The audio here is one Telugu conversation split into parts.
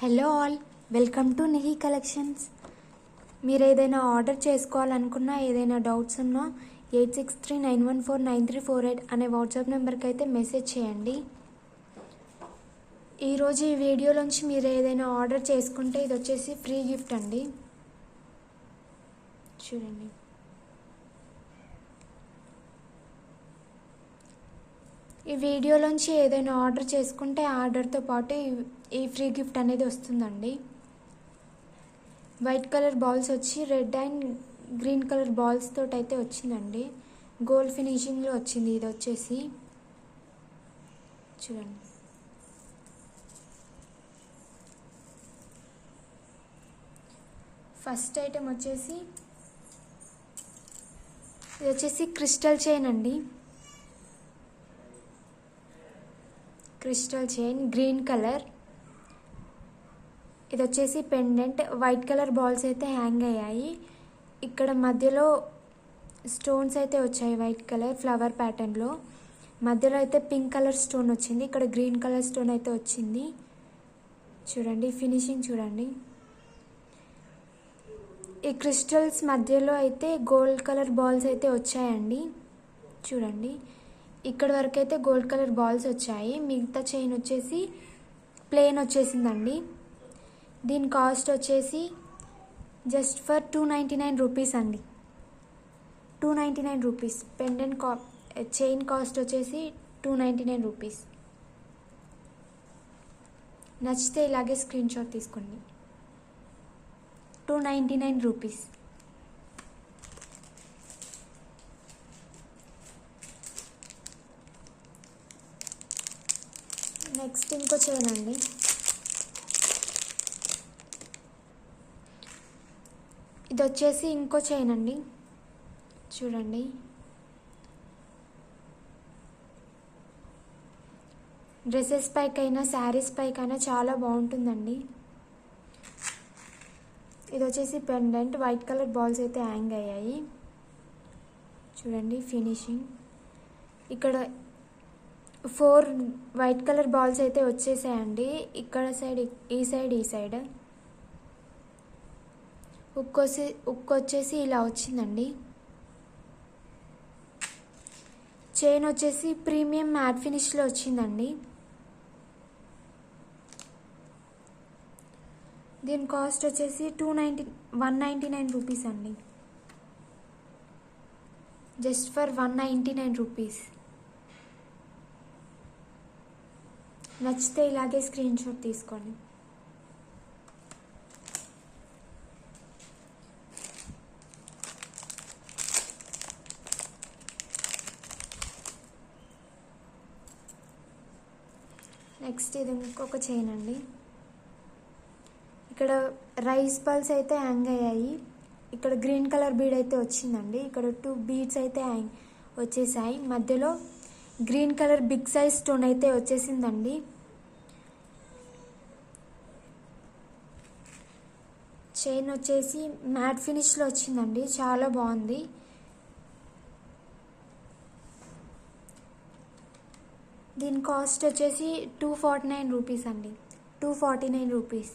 Hello all, welcome to Nihi collections. మీరు ఏదైనా ఆర్డర్ చేసుకోవాలనుకున్నా, ఏదైనా డౌట్స్ ఉన్నా 8639149348 అనే వాట్సాప్ నెంబర్కి అయితే మెసేజ్ చేయండి. ఈరోజు ఈ వీడియోలోంచి మీరు ఏదైనా ఆర్డర్ చేసుకుంటే ఇది వచ్చేసి ఫ్రీ గిఫ్ట్ అండి. చూడండి, ఈ వీడియోలోంచి ఏదైనా ఆర్డర్ చేసుకుంటే ఆర్డర్తో పాటు ఈ ఫ్రీ గిఫ్ట్ అనేది వస్తుందండి. వైట్ కలర్ బాల్స్ వచ్చి red and green colour balls తోటి అయితే వచ్చిందండి. గోల్డ్ ఫినిషింగ్లో వచ్చింది. ఇది వచ్చేసి చూడండి, ఫస్ట్ ఐటెం వచ్చేసి ఇది వచ్చేసి క్రిస్టల్ చైన్ అండి. Crystal chain green colour. ఇది వచ్చేసి పెండెంట్. వైట్ కలర్ బాల్స్ అయితే హ్యాంగ్ అయ్యాయి. ఇక్కడ మధ్యలో స్టోన్స్ అయితే వచ్చాయి వైట్ కలర్ ఫ్లవర్ ప్యాటర్న్లో. మధ్యలో అయితే పింక్ కలర్ స్టోన్ వచ్చింది. ఇక్కడ గ్రీన్ కలర్ స్టోన్ అయితే వచ్చింది. చూడండి, ఫినిషింగ్ చూడండి. ఈ క్రిస్టల్స్ మధ్యలో అయితే గోల్డ్ కలర్ బాల్స్ అయితే వచ్చాయండి. చూడండి, ఇక్కడ వరకు అయితే గోల్డ్ కలర్ బాల్స్ వచ్చాయి. మిగతా చైన్ వచ్చేసి ప్లెయిన్ వచ్చేసిందండి. దీని కాస్ట్ వచ్చేసి జస్ట్ ఫర్ 299 రూపీస్ అండి. 299 రూపీస్. పెండెంట్ చైన్ కాస్ట్ వచ్చేసి 299 రూపీస్. నచ్చితే ఇలాగే స్క్రీన్ షాట్ తీసుకోండి. 299 రూపీస్. నెక్స్ట్ ఇంకో చైన్ అండి. ఇది వచ్చేసి ఇంకో చైన్ అండి. చూడండి, డ్రెస్సెస్ పైకైనా శారీస్ పైకైనా చాలా బాగుంటుందండి. ఇది వచ్చేసి పెండెంట్. వైట్ కలర్ బాల్స్ అయితే హ్యాంగ్ అయ్యాయి. చూడండి, ఫినిషింగ్. ఇక్కడ 4 వైట్ కలర్ బాల్స్ అయితే వచ్చేసాయండి. ఇక్కడ సైడ్, ఈ సైడ్ ఉక్కు వచ్చేసి ఇలా వచ్చిందండి. చైన్ వచ్చేసి ప్రీమియం మ్యాట్ ఫినిష్లో వచ్చిందండి. దీని కాస్ట్ వచ్చేసి 199 రూపీస్ అండి. Just for 199 rupees. నచ్చితే ఇలాగే స్క్రీన్ షాట్ తీసుకోండి. నెక్స్ట్ ఇది ఇంకొక చైన్ అండి. ఇక్కడ రైస్ పల్స్ అయితే హ్యాంగ్ అయ్యాయి. ఇక్కడ గ్రీన్ కలర్ బీడ్ అయితే వచ్చిందండి. ఇక్కడ 2 బీడ్స్ అయితే వచ్చేసాయి. మధ్యలో green colour big size stone అయితే వచ్చేసిందండి. చైన్ వచ్చేసి మ్యాట్ ఫినిష్లో వచ్చిందండి. చాలా బాగుంది. దీని కాస్ట్ వచ్చేసి 249 రూపీస్ అండి. 249 రూపీస్.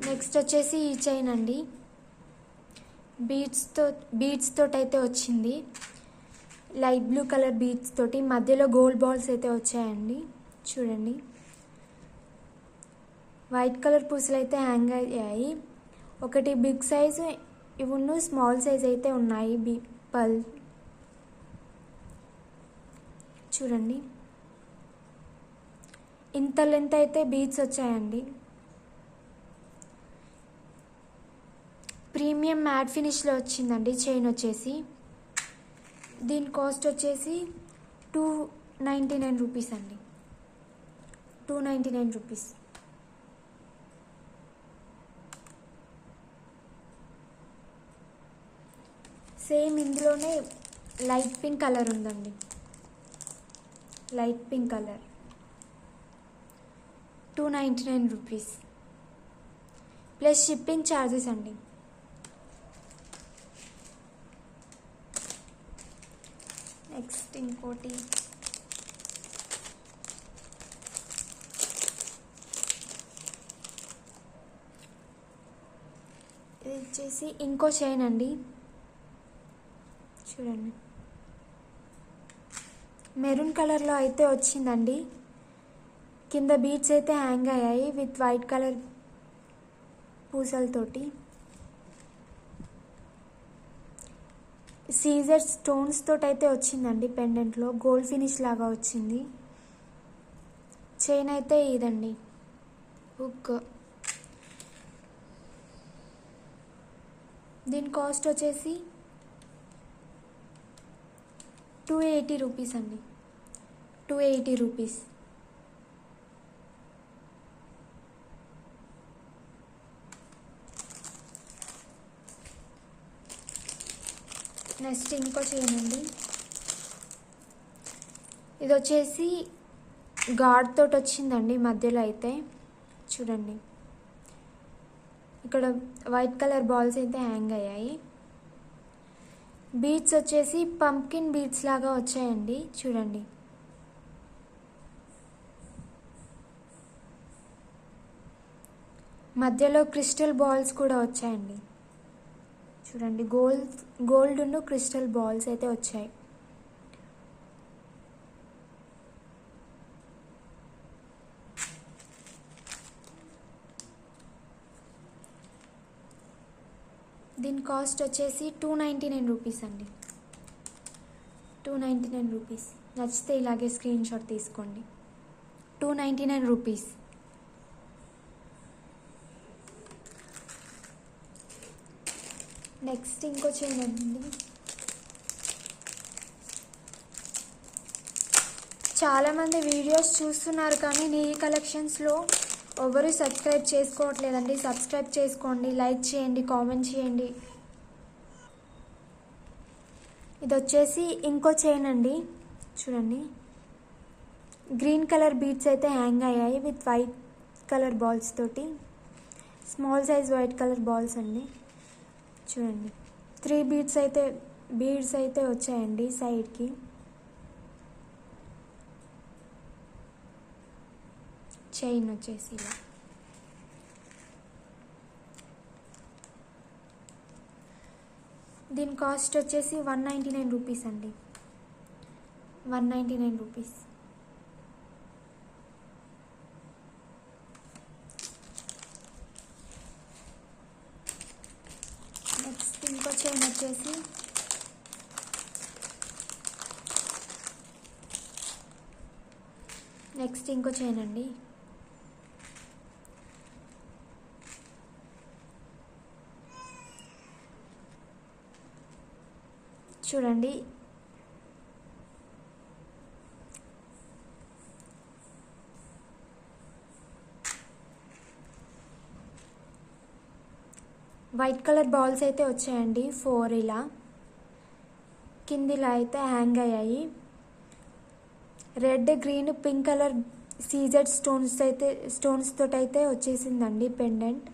నెక్స్ట్ వచ్చేసి ఈ చైన్ అండి. బీడ్స్ తోటి అయితే వచ్చింది. లైట్ బ్లూ కలర్ బీడ్స్ తోటి మధ్యలో గోల్డ్ బాల్స్ అయితే వచ్చాయండి. చూడండి, వైట్ కలర్ పూసలు అయితే హ్యాంగ్ అయ్యాయి. ఒకటి బిగ్ సైజు, ఇవి స్మాల్ సైజ్ అయితే ఉన్నాయి. పల్ చూడండి, ఇంత లెంత్ అయితే బీడ్స్ వచ్చాయండి. ప్రీమియం మ్యాట్ ఫినిష్లో వచ్చిందండి చైన్ వచ్చేసి. దీని కాస్ట్ వచ్చేసి 299 రూపీస్ అండి. 299 రూపీస్. సేమ్ ఇందులోనే లైట్ పింక్ కలర్ ఉందండి. Light pink colour. 299 rupees plus shipping charges అండి. నెక్స్ట్ ఇంకోటి ఇది వచ్చేసి ఇంకో చైన్ అండి. చూడండి, మెరూన్ కలర్లో అయితే వచ్చిందండి. కింద బీడ్స్ అయితే హ్యాంగ్ అయ్యాయి విత్ వైట్ కలర్ పూసలతోటి. సీజర్ స్టోన్స్ తోటి అయితే వచ్చిందండి. పెండెంట్లో గోల్డ్ ఫినిష్ లాగా వచ్చింది. చైన్ అయితే ఇదండి, హుక్. దీని కాస్ట్ వచ్చేసి 280 రూపీస్ అండి. 280 రూపీస్. నెక్స్ట్ ఇంకో చైన్ అండి. ఇది వచ్చేసి గాడ్ తోటి వచ్చిందండి. మధ్యలో అయితే చూడండి, ఇక్కడ వైట్ కలర్ బాల్స్ అయితే హ్యాంగ్ అయ్యాయి. బీడ్స్ వచ్చేసి పంప్కిన్ బీడ్స్ లాగా వచ్చాయండి. చూడండి, మధ్యలో క్రిస్టల్ బాల్స్ కూడా వచ్చాయండి. చూడండి, గోల్డ్ క్రిస్టల్ బాల్స్ అయితే వచ్చాయి. దీని కాస్ట్ వచ్చేసి 299 రూపీస్ అండి. 299 రూపీస్. నచ్చితే ఇలాగే స్క్రీన్ షాట్ తీసుకోండి. 299 రూపీస్. నెక్స్ట్ ఇంకో చైన్ అండి. చాలామంది వీడియోస్ చూస్తున్నారు కానీ నీ కలెక్షన్స్లో ఎవరు సబ్స్క్రైబ్ చేసుకోవట్లేదండి. సబ్స్క్రైబ్ చేసుకోండి, లైక్ చేయండి, కామెంట్ చేయండి. ఇది వచ్చేసి ఇంకో చైన్ అండి. చూడండి, గ్రీన్ కలర్ బీడ్స్ అయితే హ్యాంగ్ అయ్యాయి విత్ వైట్ కలర్ బాల్స్ తోటి. Small size white colour balls అండి. చూడండి, 3 బీడ్స్ అయితే వచ్చాయండి సైడ్కి. చైన్ వచ్చేసి ఇలా. దీని కాస్ట్ వచ్చేసి 199 రూపీస్ అండి. 199 రూపీస్. నెక్స్ట్ ఇంకో చైన్ వచ్చేసి అండి. చూడండి, వైట్ కలర్ బాల్స్ అయితే వచ్చాయండి 4. ఇలా కిందిలా అయితే హ్యాంగ్ అయ్యాయి. Red, green, pink colour CZ stones తోటి అయితే వచ్చేసిందండి పెండెంట్.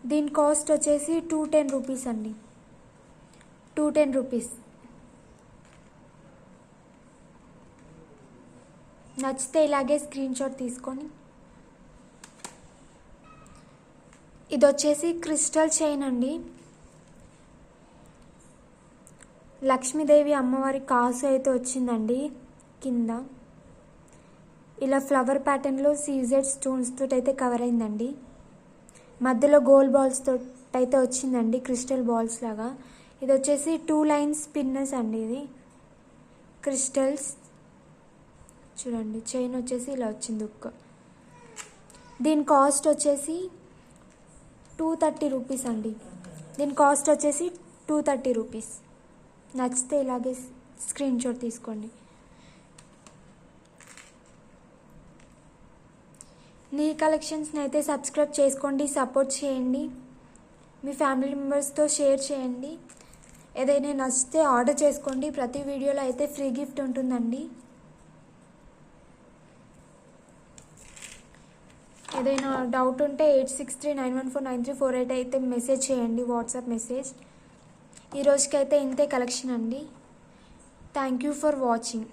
దీని కాస్ట్ వచ్చేసి 210 రూపీస్ అండి. 210 రూపీస్. నచ్చితే ఇలాగే స్క్రీన్ షాట్ తీసుకొని. ఇది వచ్చేసి క్రిస్టల్ చైన్ అండి. లక్ష్మీదేవి అమ్మవారి కాసు అయితే వచ్చిందండి. కింద ఇలా ఫ్లవర్ ప్యాటర్న్లో సీజెడ్ స్టోన్స్ తోటి అయితే కవర్ అయిందండి. మధ్యలో గోల్డ్ బాల్స్ తోటి అయితే వచ్చిందండి, క్రిస్టల్ బాల్స్ లాగా. ఇది వచ్చేసి 2 లైన్స్ పిన్నెస్ అండి. ఇది క్రిస్టల్స్. చూడండి, చైన్ వచ్చేసి ఇలా వచ్చింది హుక్. దీని కాస్ట్ వచ్చేసి 230 రూపీస్ అండి. దీని కాస్ట్ వచ్చేసి 230 రూపీస్. నచ్చితే ఇలాగే స్క్రీన్ షాట్ తీసుకోండి. నీ కలెక్షన్స్ని అయితే సబ్స్క్రైబ్ చేసుకోండి, సపోర్ట్ చేయండి, మీ ఫ్యామిలీ మెంబర్స్తో షేర్ చేయండి. ఏదైనా నచ్చితే ఆర్డర్ చేసుకోండి. ప్రతి వీడియోలో అయితే ఫ్రీ గిఫ్ట్ ఉంటుందండి. ఏదైనా డౌట్ ఉంటే 8639149348 అయితే మెసేజ్ చేయండి, వాట్సాప్ మెసేజ్. ఈ రోజుకైతే ఇంతే కలెక్షన్ అండి. Thank you for watching.